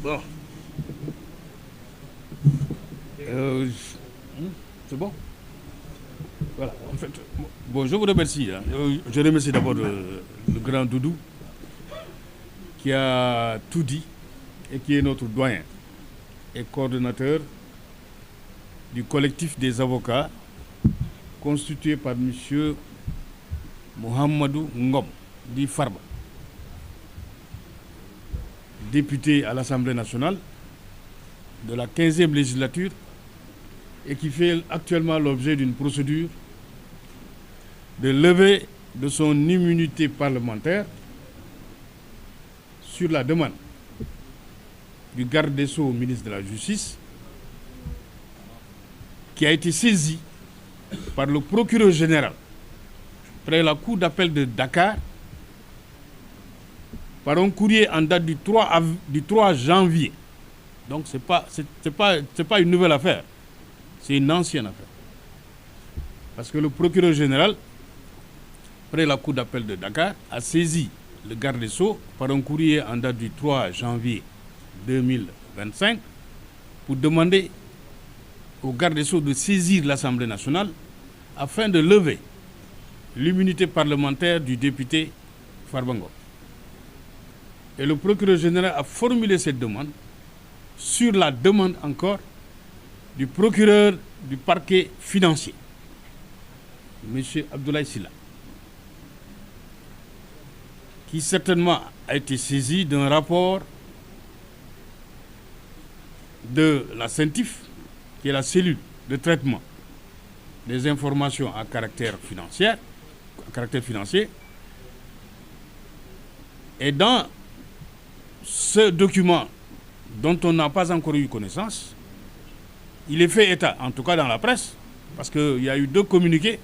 Bon. C'est bon? Voilà. En fait, bon, je vous remercie. Je remercie d'abord le grand Doudou qui a tout dit et qui est notre doyen et coordonnateur du collectif des avocats constitué par M. Mohamedou Ngom, dit Farba, député à l'Assemblée nationale de la 15e législature et qui fait actuellement l'objet d'une procédure de levée de son immunité parlementaire sur la demande du garde des Sceaux au ministre de la Justice, qui a été saisi par le procureur général près la cour d'appel de Dakar par un courrier en date du 3 janvier. Donc ce n'est pas une nouvelle affaire, c'est une ancienne affaire. Parce que le procureur général, près la cour d'appel de Dakar, a saisi le garde des Sceaux par un courrier en date du 3 janvier 2025 pour demander au garde des Sceaux de saisir l'Assemblée nationale afin de lever l'immunité parlementaire du député Farba Ngom. Et le procureur général a formulé cette demande sur la demande encore du procureur du parquet financier, M. Abdoulaye Sylla, qui certainement a été saisi d'un rapport de la CENTIF, qui est la cellule de traitement des informations à caractère financier. Et dans ce document dont on n'a pas encore eu connaissance, il est fait état, en tout cas dans la presse, parce qu'il y a eu deux communiqués,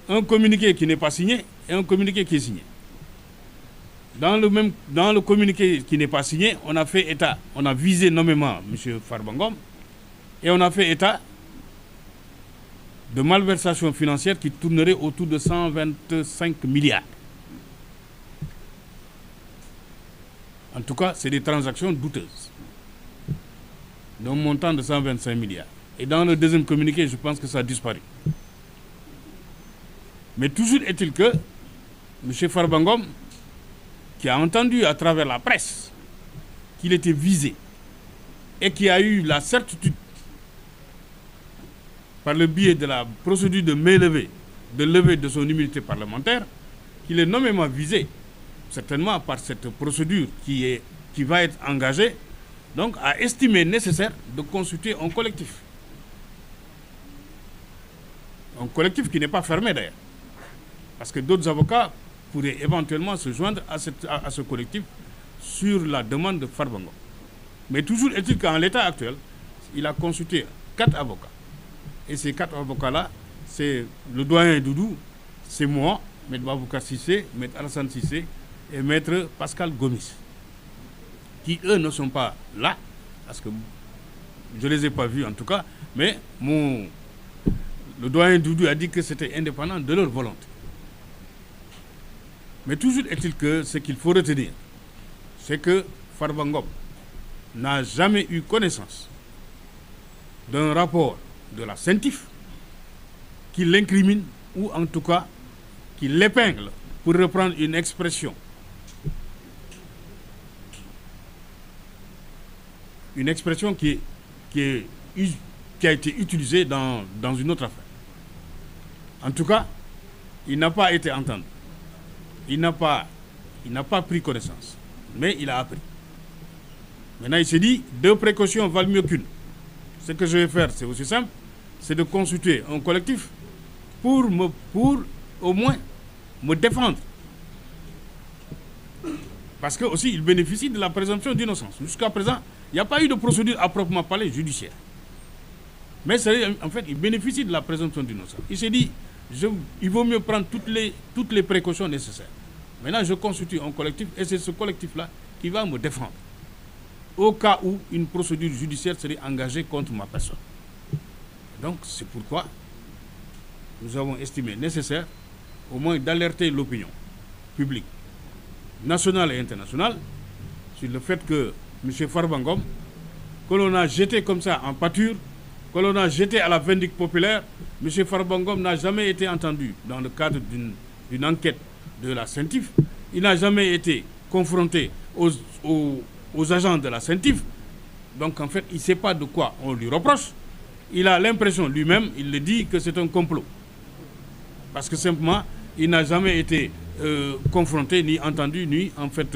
un communiqué qui n'est pas signé et un communiqué qui est signé. Dans le communiqué qui n'est pas signé, on a fait état, on a visé nommément M. Farba Ngom et on a fait état de malversations financières qui tourneraient autour de 125 milliards. En tout cas, c'est des transactions douteuses, d'un montant de 125 milliards. Et dans le deuxième communiqué, je pense que ça a disparu. Mais toujours est-il que M. Farba Ngom, qui a entendu à travers la presse qu'il était visé et qui a eu la certitude, par le biais de la procédure de levée de son immunité parlementaire, qu'il est nommément visé, certainement par cette procédure qui va être engagée, donc a estimé nécessaire de constituer un collectif. Un collectif qui n'est pas fermé d'ailleurs, parce que d'autres avocats pourraient éventuellement se joindre à ce collectif sur la demande de Farba Ngom. Mais toujours est-il qu'en l'état actuel, il a consulté 4 avocats. Et ces 4 avocats-là, c'est le doyen Doudou, c'est moi, M. Babouka Sissé, M. Alassane Sissé et M. Pascal Gomis, qui eux ne sont pas là, parce que je ne les ai pas vus en tout cas, mais le doyen Doudou a dit que c'était indépendant de leur volonté. Mais toujours est-il que ce qu'il faut retenir, c'est que Farba Ngom n'a jamais eu connaissance d'un rapport de la CENTIF qui l'incrimine ou en tout cas qui l'épingle, pour reprendre une expression qui a été utilisée dans une autre affaire. En tout cas, il n'a pas été entendu. Il n'a pas pris connaissance, mais il a appris. Maintenant, il s'est dit, 2 précautions valent mieux qu'une. Ce que je vais faire, c'est aussi simple, c'est de consulter un collectif pour au moins me défendre. Parce que aussi, il bénéficie de la présomption d'innocence. Jusqu'à présent, il n'y a pas eu de procédure à proprement parler judiciaire. Mais en fait, il bénéficie de la présomption d'innocence. Il s'est dit, il vaut mieux prendre toutes les précautions nécessaires. Maintenant, je constitue un collectif et c'est ce collectif-là qui va me défendre au cas où une procédure judiciaire serait engagée contre ma personne. Donc, c'est pourquoi nous avons estimé nécessaire au moins d'alerter l'opinion publique nationale et internationale sur le fait que M. Farbangom, que l'on a jeté comme ça en pâture, que l'on a jeté à la vindicte populaire. M. Farbangom n'a jamais été entendu dans le cadre d'une enquête de la CENTIF. Il n'a jamais été confronté aux agents de la CENTIF. Donc en fait, il ne sait pas de quoi on lui reproche. Il a l'impression lui-même, il le dit, que c'est un complot. Parce que simplement, il n'a jamais été confronté, ni entendu, ni en fait,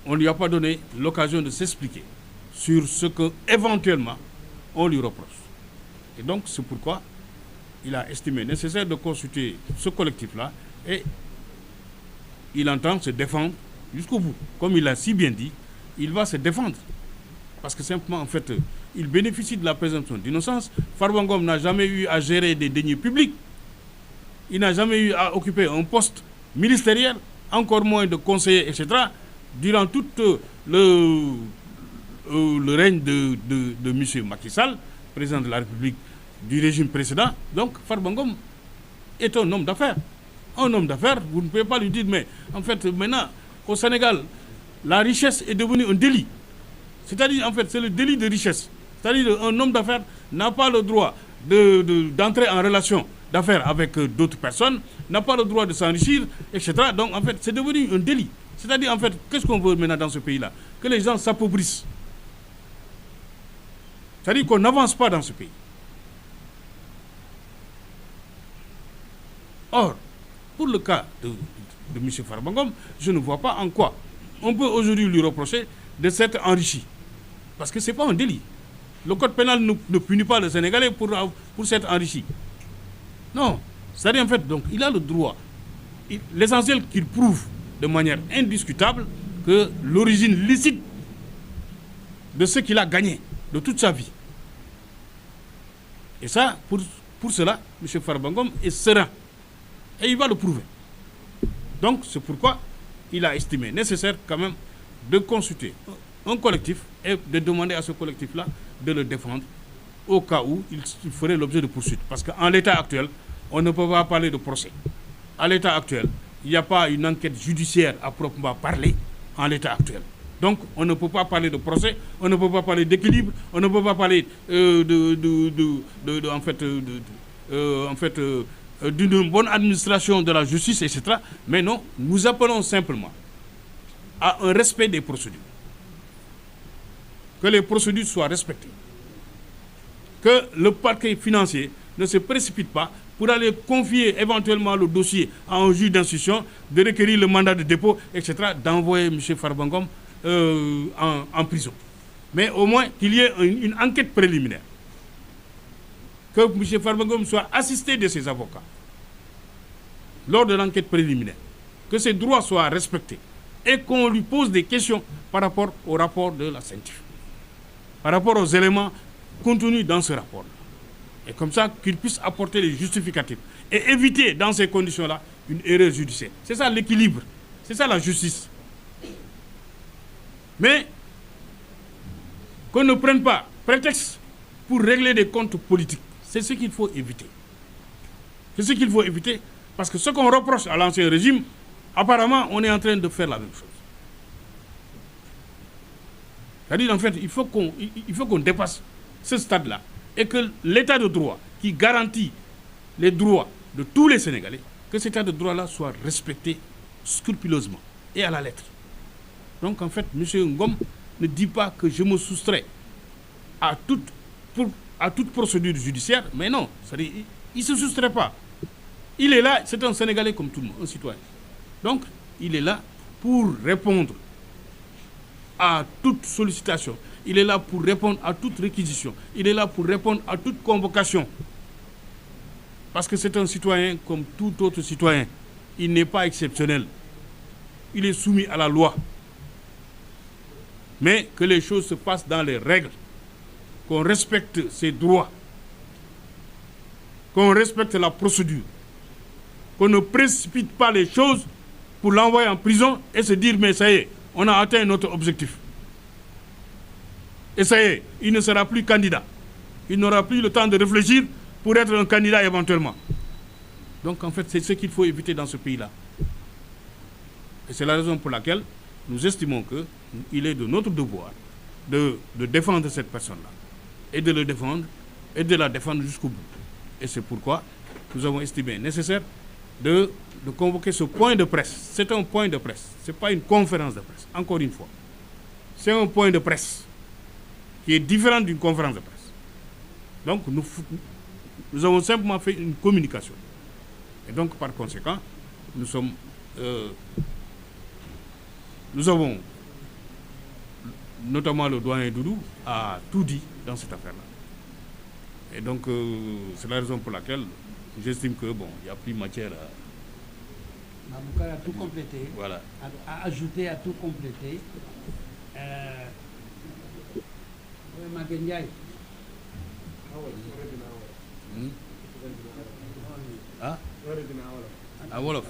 on ne lui a pas donné l'occasion de s'expliquer sur ce que éventuellement on lui reproche. Et donc c'est pourquoi il a estimé nécessaire de consulter ce collectif-là et il entend se défendre jusqu'au bout. Comme il l'a si bien dit, il va se défendre. Parce que simplement, en fait, il bénéficie de la présomption d'innocence. Farbangom n'a jamais eu à gérer des deniers publics. Il n'a jamais eu à occuper un poste ministériel, encore moins de conseiller, etc. Durant tout le règne de M. Macky Sall, président de la République du régime précédent. Donc, Farbangom est un homme d'affaires. Un homme d'affaires, vous ne pouvez pas lui dire, mais en fait, maintenant, au Sénégal, la richesse est devenue un délit. C'est-à-dire, en fait, c'est le délit de richesse. C'est-à-dire, un homme d'affaires n'a pas le droit d'entrer en relation d'affaires avec d'autres personnes, n'a pas le droit de s'enrichir, etc. Donc, en fait, c'est devenu un délit. C'est-à-dire, en fait, qu'est-ce qu'on veut maintenant dans ce pays-là? Que les gens s'appauvrissent. C'est-à-dire qu'on n'avance pas dans ce pays. Or, pour le cas de M. Farbangom, je ne vois pas en quoi on peut aujourd'hui lui reprocher de s'être enrichi. Parce que ce n'est pas un délit. Le code pénal ne punit pas le Sénégalais pour s'être enrichi. Non. C'est-à-dire, en fait, donc, il a le droit. L'essentiel qu'il prouve de manière indiscutable que l'origine licite de ce qu'il a gagné de toute sa vie. Et ça, pour cela, M. Farbangom est serein. Et il va le prouver. Donc, c'est pourquoi il a estimé nécessaire quand même de consulter un collectif et de demander à ce collectif-là de le défendre au cas où il ferait l'objet de poursuites. Parce qu'en l'état actuel, on ne peut pas parler de procès. À l'état actuel, il n'y a pas une enquête judiciaire à proprement parler en l'état actuel. Donc, on ne peut pas parler de procès, on ne peut pas parler d'équilibre, on ne peut pas parler d'une bonne administration de la justice, etc. Mais non, nous appelons simplement à un respect des procédures. Que les procédures soient respectées. Que le parquet financier ne se précipite pas pour aller confier éventuellement le dossier à un juge d'instruction, de requérir le mandat de dépôt, etc., d'envoyer M. Farbangom en prison. Mais au moins qu'il y ait une enquête préliminaire. Que M. Farbangom soit assisté de ses avocats lors de l'enquête préliminaire. Que ses droits soient respectés. Et qu'on lui pose des questions par rapport au rapport de la CENTIF. Par rapport aux éléments contenus dans ce rapport-là. Et comme ça, qu'il puisse apporter les justificatifs. Et éviter, dans ces conditions-là, une erreur judiciaire. C'est ça l'équilibre. C'est ça la justice. Mais qu'on ne prenne pas prétexte pour régler des comptes politiques. C'est ce qu'il faut éviter. C'est ce qu'il faut éviter. Parce que ce qu'on reproche à l'ancien régime, apparemment, on est en train de faire la même chose. C'est-à-dire, en fait, il faut qu'on dépasse ce stade-là et que l'état de droit qui garantit les droits de tous les Sénégalais, que cet état de droit-là soit respecté scrupuleusement et à la lettre. Donc, en fait, M. Ngom ne dit pas que je me soustrais à toute procédure judiciaire, mais non, c'est-à-dire, il ne se soustrait pas. Il est là, c'est un Sénégalais comme tout le monde, un citoyen. Donc, il est là pour répondre à toute sollicitation. Il est là pour répondre à toute réquisition. Il est là pour répondre à toute convocation. Parce que c'est un citoyen comme tout autre citoyen. Il n'est pas exceptionnel. Il est soumis à la loi. Mais que les choses se passent dans les règles. Qu'on respecte ses droits. Qu'on respecte la procédure. Qu'on ne précipite pas les choses pour l'envoyer en prison et se dire, mais ça y est, on a atteint notre objectif. Et ça y est, il ne sera plus candidat. Il n'aura plus le temps de réfléchir pour être un candidat éventuellement. Donc en fait, c'est ce qu'il faut éviter dans ce pays-là. Et c'est la raison pour laquelle nous estimons qu'il est de notre devoir de défendre cette personne-là et de le défendre et de la défendre jusqu'au bout. Et c'est pourquoi nous avons estimé nécessaire de convoquer ce point de presse. C'est un point de presse, ce n'est pas une conférence de presse, encore une fois. C'est un point de presse qui est différent d'une conférence de presse. Donc nous avons simplement fait une communication. Et donc par conséquent, nous avons, notamment le doyen Doudou, a tout dit dans cette affaire-là. Et donc c'est la raison pour laquelle j'estime que bon, il n'y a plus matière à... Mamoukar a tout complété. Voilà. A ajouté, a tout complété. Maguendiaï. Ah? Ah, Wolof.